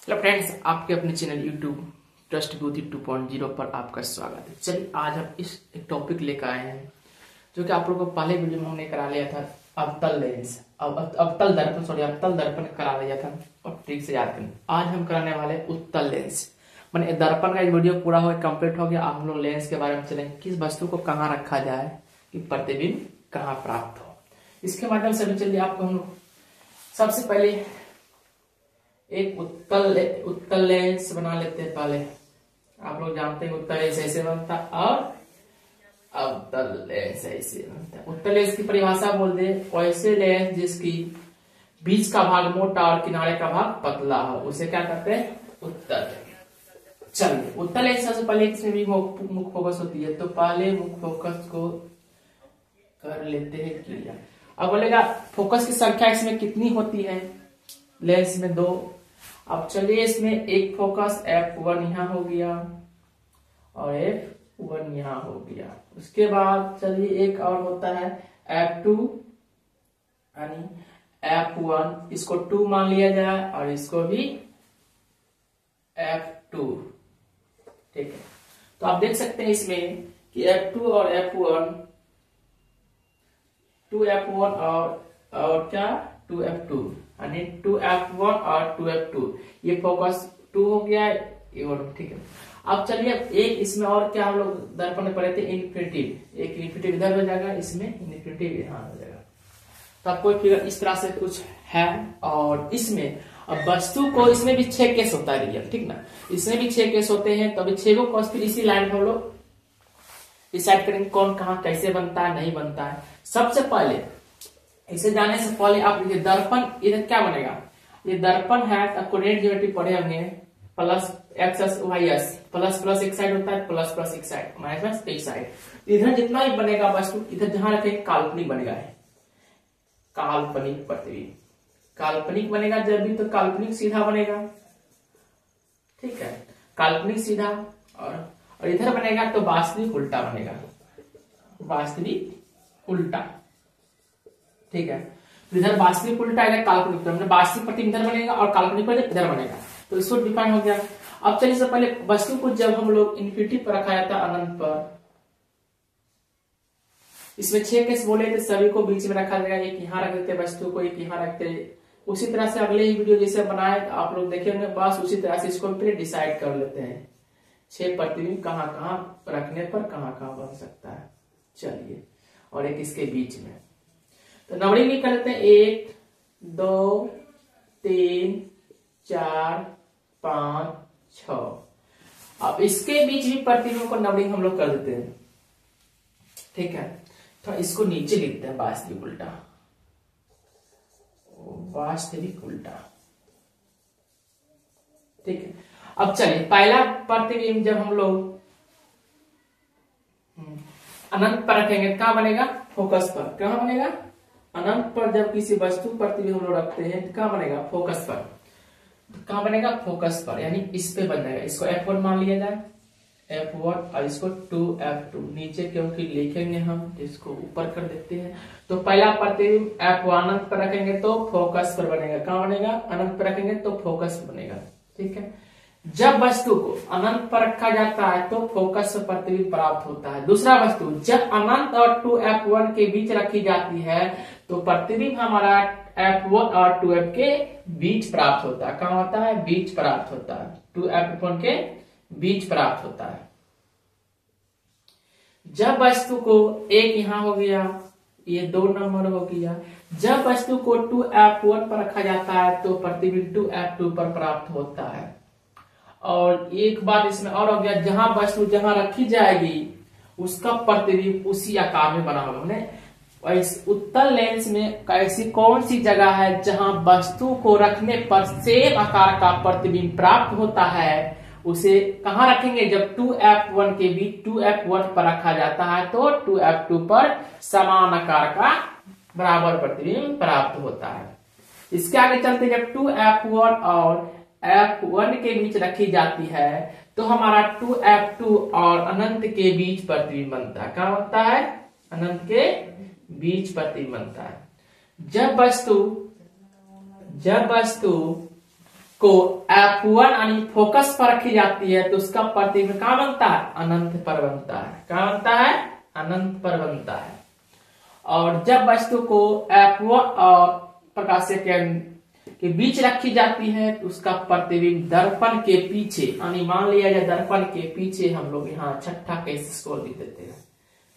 Hello friends, आपके अपने channel YouTube trust बुद्धि 2.0 पर आपका स्वागत है। चलिए आज हम इस एक टॉपिक लेकर आए हैं जो कि आप लोगों को पहले वीडियो में हमने करा लिया था। अवतल लेंस अवतल दर्पण करा लिया था और ठीक से याद करें। आज हम कराने वाले उत्तल लेंस। मैंने दर्पण का एक वीडियो पूरा हो कंप्लीट हो गया। अब हम लोग लेंस के बारे में चलेंगे, किस वस्तु को कहाँ रखा जाए कि प्रतिबिंब कहाँ प्राप्त हो। इसके माध्यम से भी चलिए आपको हम लोग सबसे पहले एक उत्तल लेंस बना लेते हैं। पहले आप लोग जानते हैं उत्तल लेंस ऐसे बनता है और अवतल लेंस ऐसे बनता है। उत्तल लेंस की परिभाषा बोल दे ऐसे लेंस जिसकी बीच का भाग मोटा और किनारे का भाग पतला हो, उसे क्या कहते हैं? उत्तल। चलिए उत्तल लेंस सबसे पहले इसमें भी मुख्य फोकस होती है, तो पहले मुख्य फोकस को कर लेते हैं क्लियर। अब बोलेगा फोकस की संख्या इसमें कितनी होती है? लेंस में 2। अब चलिए इसमें एक फोकस F1 यहाँ हो गया और F1 यहाँ हो गया। उसके बाद चलिए एक और होता है F2 यानी F1, इसको 2 मान लिया जाए और इसको भी F2। ठीक है, तो आप देख सकते हैं इसमें कि F2 और F1, 2F1 और क्या 2F2 यानी 2F1 और 2F2। ये फोकस 2 हो गया ये। ठीक है, अब चलिए एक इसमें और क्या हम लोग दर्पण में पढ़े थे, इन्फिनिटिव। एक इन्फिनिटिव इधर हो जाएगा, इसमें इन्फिनिटिव यहाँ हो जाएगा। तो आपको फिगर इस तरह से कुछ है। और इसमें अब वस्तु को इसमें भी 6 केस होता है रियल, ठीक ना। इसमें भी 6 केस होते हैं, तो अभी 6 को फिर इसी लाइन में हम लोग डिसाइड करेंगे कौन कहाँ कैसे बनता है नहीं बनता है। सबसे पहले इसे जाने से पहले आप ये दर्पण इधर क्या बनेगा, ये दर्पण है। आपको रेट ज्योमेट्री पढ़े होंगे, plus X Y S, plus plus एक साइड होता है, प्लस प्लस एक साइड, माइनस एक साइड। इधर जितना भी बनेगा वस्तु इधर जहां रखेंगे काल्पनिक बनेगा है, काल्पनिक प्रतिबिंब। काल्पनिक बनेगा जब भी तो काल्पनिक सीधा बनेगा, ठीक है, काल्पनिक सीधा। और इधर बनेगा तो वास्तविक उल्टा बनेगा, वास्तविक उल्टा। ठीक है, तो इधर वास्तविक उल्टा इधर काल्पनिक, तो वास्तविक प्रतिबिंब इधर बनेगा और काल्पनिक प्रतिबिंब इधर बनेगा। तो इसको डिफाइन हो गया। अब चलिए से पहले वस्तु को जब हम लोग इन्फिनिटी पर रखा जाता है अनंत पर, इसमें 6 केस बोले थे, सभी को बीच में रखा जाएगा। एक यहाँ रख देते वस्तु को, एक यहाँ रखते। उसी तरह से अगले ही वीडियो जैसे बनाए आप लोग देखेंगे, बस उसी तरह से इसको फिर डिसाइड कर लेते हैं 6 प्रतिबिंब कहाँ कहाँ रखने पर कहाँ कहाँ बन सकता है। चलिए, और एक इसके बीच में तो नंबरिंग भी कर लेते हैं, 1 2 3 4 5 6। अब इसके बीच भी प्रतिबिंब को नंबरिंग हम लोग कर देते हैं, ठीक है। तो इसको नीचे लिखते हैं वास्तविक उल्टा, वास्तविक उल्टा, ठीक है। अब चलिए पहला प्रतिबिंब जब हम लोग अनंत पर रखेंगे कहां बनेगा? फोकस पर। कहां बनेगा? अनंत पर। जब किसी वस्तु प्रतिबिंब हम लोग रखते हैं कहां बनेगा? फोकस पर। कहां बनेगा? फोकस पर, यानी इस पे बन जाएगा। इसको F1 मान लिया जाए, F1, और इसको 2F2 नीचे, क्योंकि लिखेंगे हम इसको ऊपर कर देते हैं। तो पहला प्रतिबिंब F1 अनंत पर रखेंगे तो फोकस पर बनेगा। कहां बनेगा? अनंत पर रखेंगे तो फोकस पर बनेगा, ठीक है। जब वस्तु को अनंत पर रखा जाता है तो फोकस पर प्रतिबिंब प्राप्त होता है। दूसरा वस्तु जब अनंत और 2F1 के बीच रखी जाती है तो प्रतिबिंब हमारा F1 और 2F के बीच प्राप्त होता है। कहां होता है? बीच प्राप्त होता है, 2F1 के बीच प्राप्त होता है। जब वस्तु को एक यहां हो गया, ये 2 नंबर हो गया। जब वस्तु को 2F1 पर रखा जाता है तो प्रतिबिंब 2F2 पर प्राप्त होता है। और एक बात इसमें और हो गया, जहां वस्तु जहां रखी जाएगी उसका प्रतिबिंब उसी आकार में बना होगा। हमने इस उत्तल लेंस में ऐसी कौन सी जगह है जहां वस्तु को रखने पर सेम आकार का प्रतिबिंब प्राप्त होता है, उसे कहां रखेंगे? जब 2F1 के बीच 2F1 पर रखा जाता है तो 2F2 पर समान आकार का बराबर प्रतिबिंब प्राप्त होता है। इसके आगे चलते, जब 2F1 और F1 के बीच रखी जाती है तो हमारा 2F2 और अनंत के बीच प्रतिबिंब बनता है। क्या बनता है? अनंत के बीच प्रतिबिंब बनता है। जब वस्तु को F1 यानी फोकस पर रखी जाती है तो उसका प्रतिबिंब कहां बनता है? अनंत पर बनता है। कहां बनता है? अनंत पर बनता है। और जब वस्तु को F1 और प्रकाशीय किरण के बीच रखी जाती है तो उसका प्रतिबिंब दर्पण के पीछे, यानी मान लिया जाए दर्पण के पीछे, हम लोग यहाँ छठा केस इसको लिख देते हैं,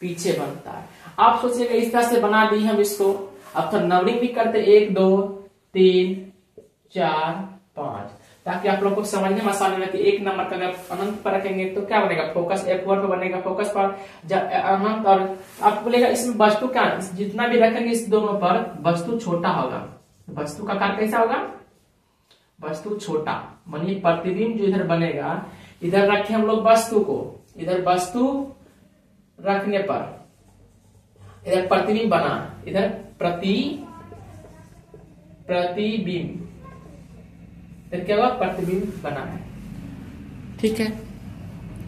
पीछे बनता है। आप सोचिएगा इस तरह से बना दी हम इसको। अब तो नंबरिंग भी करते 1 2 3 4 5, ताकि आप लोग को समझने में आसानी लगे। एक नंबर का अगर अनंत पर रखेंगे तो क्या बनेगा? फोकस F1 पर बनेगा, फोकस पर जब अनंत। और आपको बोलेगा इसमें वस्तु क्या, जितना भी रखेंगे इस दोनों पर वस्तु छोटा होगा। वस्तु का आकार कैसा होगा? वस्तु छोटा, मानिए प्रतिबिंब जो इधर बनेगा, इधर रखे हम लोग वस्तु को, इधर वस्तु रखने पर इधर प्रतिबिंब बना, इधर प्रतिबिंब, फिर क्या हुआ? प्रतिबिंब बना है। ठीक है,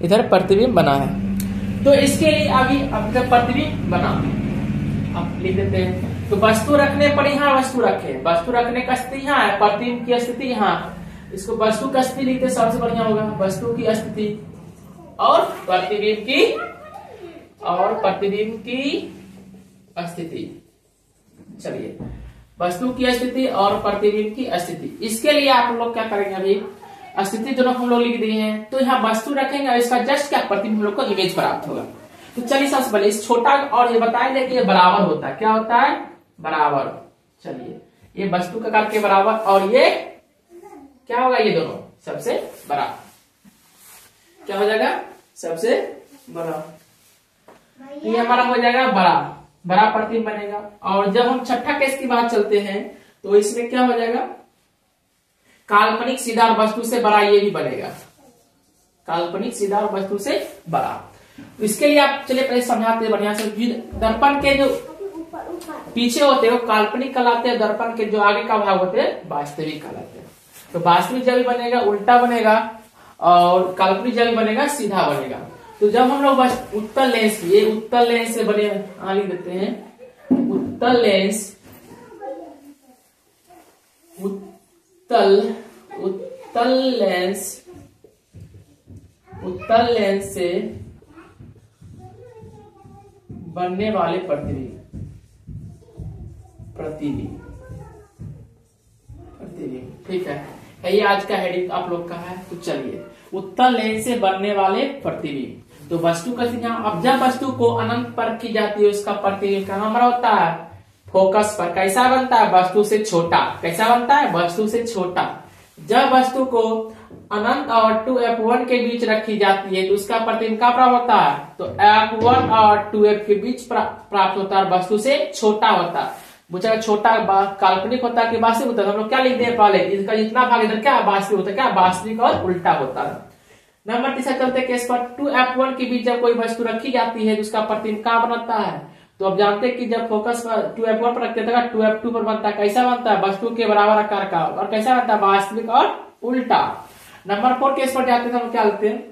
इधर प्रतिबिंब बना है। तो इसके लिए अभी अब जब प्रतिबिंब बना, अब लिख देते हैं। तो वस्तु रखने पर यहाँ वस्तु रखे, वस्तु रखने का स्थिति यहाँ है, प्रतिबिंब की स्थिति यहाँ। इसको वस्तु का स्थिति लिखते सबसे बढ़िया होगा, वस्तु की स्थिति और प्रतिबिंब की स्थिति। चलिए, वस्तु की स्थिति और प्रतिबिंब की स्थिति। इसके लिए आप लोग क्या करेंगे? अभी स्थिति दोनों हम लोग लिख दिए हैं, तो यहाँ वस्तु रखेंगे और इसका जस्ट क्या प्रतिबिंब हम लोग को इमेज प्राप्त होगा। तो चलिए सबसे पहले इस छोटा, और ये बताएंगे कि ये बराबर होता है। क्या होता है? बराबर। चलिए, ये वस्तु का आकार के बराबर, और ये क्या होगा? ये दोनों सबसे बड़ा। क्या हो जाएगा? सबसे बड़ा। ये हमारा हो जाएगा बड़ा प्रतिबिंब बनेगा। और जब हम छठा केस की बात चलते हैं तो इसमें क्या हो जाएगा? काल्पनिक सीधा वस्तु से बड़ा, ये भी बनेगा काल्पनिक सीधा वस्तु से बड़ा। इसके लिए आप चलिए पहले समझाते हैं बढ़िया से। दर्पण के जो पीछे होते हैं वो काल्पनिक कहलाते हैं, दर्पण के जो आगे का भाग होते हैं वास्तविक कहलाते हैं। तो वास्तविक जब भी बनेगा उल्टा बनेगा, और काल्पनिक जब भी बनेगा सीधा बनेगा। तो जब हम लोग बस उत्तल लेंस, ये उत्तल लेंस से बने, लिख देते हैं उत्तल लेंस से बनने वाले प्रतिबिंब। ठीक है, ये आज का हेडिंग आप लोग का है। तो चलिए, उत्तल लेंस से बनने वाले प्रतिबिंब। तो वस्तु का यहाँ, अब जब वस्तु को अनंत पर की जाती है उसका प्रतिबिंब कहाँ हमारा होता है? फोकस पर। कैसा बनता है? वस्तु से छोटा। कैसा बनता है? वस्तु से छोटा। जब वस्तु को अनंत और 2F1 के बीच रखी जाती है तो उसका प्रतिबिंब क्या प्राप्त होता है? तो F1 और 2F के बीच प्राप्त होता है, वस्तु से छोटा होता है। पूछा छोटा काल्पनिक होता है कि वास्तविक होता है? हम लोग क्या लिख दिए पहले, इसका जितना भाग इधर क्या वास्तविक होता है, क्या वास्तविक और उल्टा होता है। नंबर तीसरा चलते केस पर 2F1 के बीच जब कोई वस्तु रखी जाती है तो उसका प्रतिबिंब क्या बनता है? तो अब जानते हैं कि जब फोकस 2F1 पर रखते हैं 2F2 पर बनता है। कैसा बनता है? वस्तु के बराबर आकार का। और कैसा बनता है? वास्तविक और उल्टा। नंबर 4 केस पर जाते हैं, हम क्या लिखते हैं?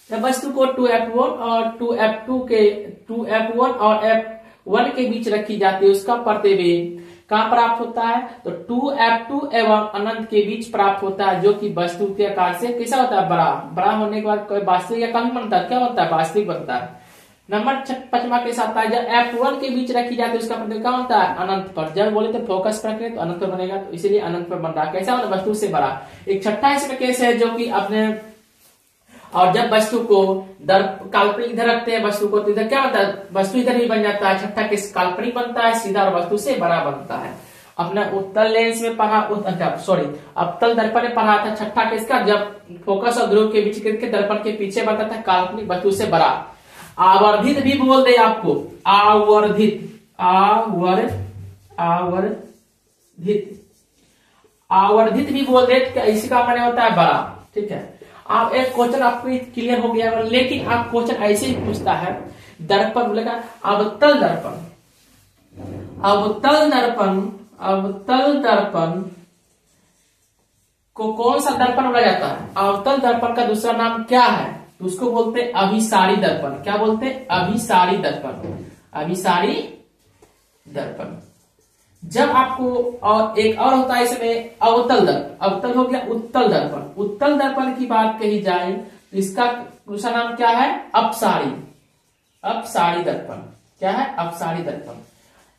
जब वस्तु को 2F1 और 2F1 और F1 के बीच रखी जाती है उसका प्रतिबिंब कहां प्राप्त होता है? तो 2F2 एवं अनंत के बीच प्राप्त होता है, जो कि वस्तु के आकार से कैसा होता है? बड़ा होने के बाद कोई वास्तविक या कम बनता है? क्या बनता है? वास्तविक बनता है। नंबर 5वां के साथ है, जब F1 के बीच रखी जाती है उसका प्रतिबिंब क्या होता है? अनंत पर। जब बोले तो फोकस पर रखें तो अनंत पर बनेगा, तो इसीलिए अनंत पर बन रहा है। कैसा? वस्तु से बड़ा। एक छठा इसमें केस है जो कि अपने, और जब वस्तु को काल्पनिक इधर रखते हैं वस्तु को, तो इधर क्या होता है? वस्तु इधर ही बन जाता है। छठा केस काल्पनिक बनता है, सीधा और वस्तु से बड़ा बनता है। अपना उत्तल लेंस में पढ़ा, अवतल दर्पण में पढ़ा था। छठा केस का, जब फोकस और ध्रुव के बीच के दर्पण के पीछे बनता था काल्पनिक, वस्तु से बड़ा। आवर्धित भी बोल दे आपको, आवर्धित भी बोल दे, इसी का माने होता है बड़ा। ठीक है, आप एक क्वेश्चन आपको क्लियर हो गया, लेकिन आप क्वेश्चन ऐसे ही पूछता है, दर्पण बोलेगा अवतल दर्पण को कौन सा दर्पण बोला जाता है? अवतल दर्पण का दूसरा नाम क्या है? तो उसको बोलते हैं अभिसारी दर्पण। क्या बोलते हैं? अभिसारी दर्पण। जब आपको, और एक और होता है इसमें अवतल दर्पण, अवतल हो गया उत्तल दर्पण। उत्तल दर्पण की बात कही जाए तो इसका दूसरा नाम क्या है? अपसारी, अपसारी दर्पण। क्या है? अपसारी दर्पण।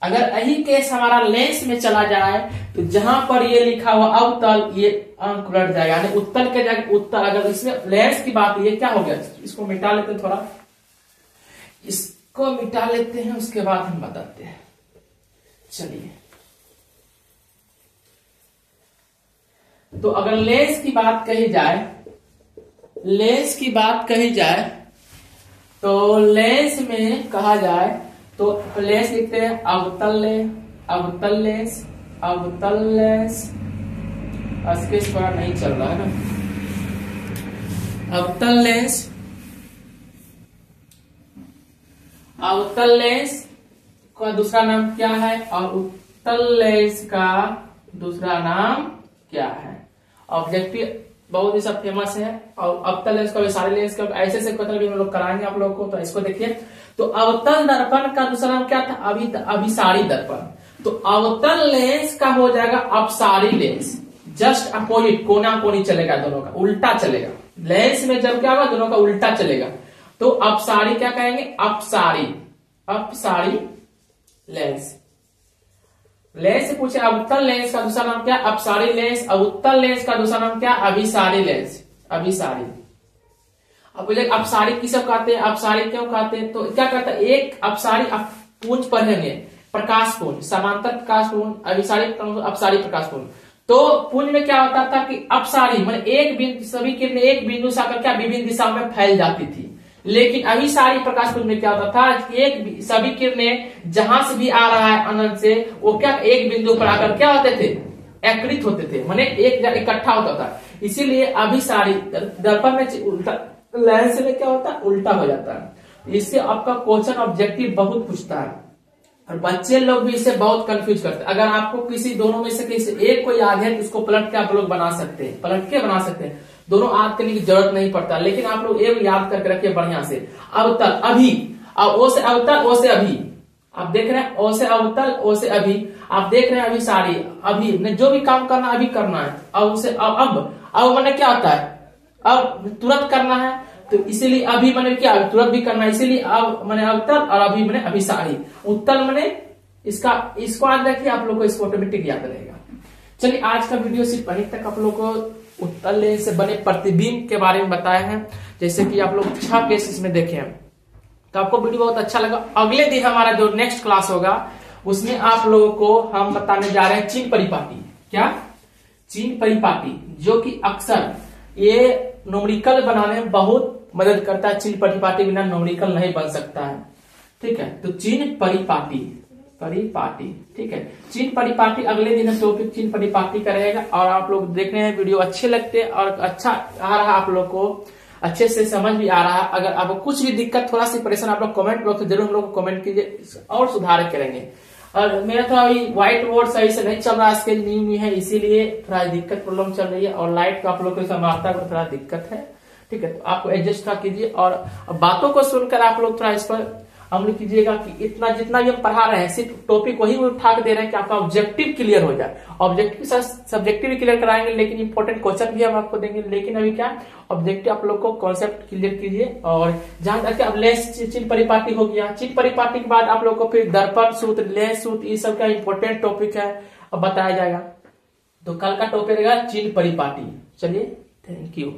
अगर यही केस हमारा लेंस में चला जाए तो जहां पर ये लिखा हुआ अवतल, ये अंक उलट जाएगा, यानी उत्तल के जगह उत्तल। अगर इसमें लेंस की बात, ये क्या हो गया, इसको मिटा लेते हैं, थोड़ा इसको मिटा लेते हैं, उसके बाद हम बताते हैं। चलिए, तो अगर लेंस की बात कही जाए, लेंस की बात कही जाए तो लेंस में कहा जाए तो लेंस लिखते हैं अवतल लेंस, अवतल लेंस, अवतल लेंस। स्केच थोड़ा नहीं चल रहा है ना। अवतल लेंस, अवतल लेंस का दूसरा नाम क्या है और उत्तल लेंस का दूसरा नाम क्या है? ऑब्जेक्टिव बहुत ही सब फेमस है, और अवतल लेंस का, सारे लेंस का ऐसे से क्वेश्चन भी हम लोग कराएंगे आप लोगों को। तो इसको देखिए, तो अवतल दर्पण का दूसरा नाम क्या था? अभिसारी दर्पण। तो अवतल लेंस का हो जाएगा अपसारी लेंस, जस्ट अपोजिट, कोना कोनी चलेगा, दोनों का उल्टा चलेगा। लेंस में जब क्या होगा, दोनों का उल्टा चलेगा। तो अपसारी क्या कहेंगे? अपसारी, अपसारी लेंस। लेंस से पूछे अवतल लेंस का दूसरा नाम क्या? अपसारी लेंस। अवतल लेंस का दूसरा नाम क्या? अभिसारी लेंस, अभिसारी। अब बोले अपसारी किसे कहते हैं, अपसारी क्यों कहते हैं? तो क्या कहता है, एक अपसारी पुंज पढ़ेंगे, प्रकाश पुंज, समांतर प्रकाश पुंज, अभिसारी अपसारी प्रकाश पुंज। तो पुंज में क्या होता था कि अपसारी मतलब एक बिंदु, सभी किरणें एक बिंदु से आकर क्या विभिन्न दिशाओं में फैल जाती थी। लेकिन अभिसारी प्रकाश पुंज में क्या होता था, एक सभी किरणें जहां से भी आ रहा है अनंत से, वो क्या एक बिंदु पर आकर क्या होते थे? एकत्रित होते थे, माने एक इकट्ठा होता था। इसीलिए अभिसारी दर्पण में उल्टा, लेंस में क्या होता है? उल्टा हो जाता है। इससे आपका क्वेश्चन ऑब्जेक्टिव बहुत पूछता है, और बच्चे लोग भी इससे बहुत कंफ्यूज करते हैं। अगर आपको किसी दोनों में से किसी एक को याद है तो उसको पलट के आप लोग बना सकते हैं, पलट के बना सकते हैं, दोनों याद करने की जरूरत नहीं पड़ता। लेकिन आप लोग एक याद करके रखिए बढ़िया से। अवतल, अभी, और ओ से अवतल, ओ से अभी। आप देख रहे हैं, ओ से अवतल, ओ से अभी। आप देख रहे हैं अभिसारी, अभी जो भी काम करना अभी करना है। अब से अब मैंने क्या होता है? अब तुरंत करना है, तो इसीलिए अभी मैंने क्या, तुरंत भी करना है, इसीलिए अब मैंने अवतल, और अभी मैंने अभिसारी। उत्तल मैंने इसको याद रखिए, आप लोग को इसको ऑटोमेटिक याद रहेगा। चलिए, आज का वीडियो सिर्फ वहीं तक। आप लोग को उत्तल लेंस से बने प्रतिबिंब के बारे में बताए हैं, जैसे कि आप लोग 6 केसेस में देखे हैं। तो आपको वीडियो बहुत अच्छा लगा। अगले दिन हमारा जो नेक्स्ट क्लास होगा उसमें आप लोगों को हम बताने जा रहे हैं चिन्ह परिपाटी। क्या? चिन्ह परिपाटी, जो कि अक्सर ये न्यूमेरिकल बनाने में बहुत मदद करता है। चिन्ह परिपाटी बिना न्यूमेरिकल नहीं बन सकता है, ठीक है। तो चिन्ह परिपाटी, परिपाटी, ठीक है। चिन्ह परिपाटी अगले दिन टॉपिक चिन्ह परिपाटी का रहेगा। और आप लोग देख रहे हैं वीडियो अच्छे लगते हैं और अच्छा आ रहा है, आप लोग को अच्छे से समझ भी आ रहा है। अगर आपको कुछ भी दिक्कत, थोड़ा सी परेशान, आप लोग कमेंट बॉक्स में जरूर हम लोग को कमेंट कीजिए और सुधार करेंगे। और मेरा थोड़ा अभी व्हाइट बोर्ड सही से नहीं चल रहा है, स्केल न्यू है, इसीलिए थोड़ा दिक्कत प्रॉब्लम चल रही है। और लाइट का आप लोग को समानता में थोड़ा दिक्कत है, ठीक है। तो आपको एडजस्ट थोड़ा कीजिए, और बातों को सुनकर आप लोग थोड़ा इस पर अमल कीजिएगा कि इतना जितना भी हम पढ़ा रहे हैं सिर्फ टॉपिक वही उठा के दे रहे हैं कि आपका ऑब्जेक्टिव क्लियर हो जाए। ऑब्जेक्टिव के साथ सब्जेक्टिव भी क्लियर कराएंगे, लेकिन इंपॉर्टेंट क्वेश्चन भी हम आपको देंगे। लेकिन अभी क्या, ऑब्जेक्टिव आप लोग को कॉन्सेप्ट क्लियर कीजिए। और जहां तक अब लेंस चिन्ह परिपाटी हो गया, चिन्ह परिपाटी के बाद आप लोग को फिर दर्पण सूत्र, लेंस सूत्र, ये सब का इंपॉर्टेंट टॉपिक है, अब बताया जाएगा। तो कल का टॉपिक रहेगा चिन्ह परिपाटी। चलिए, थैंक यू।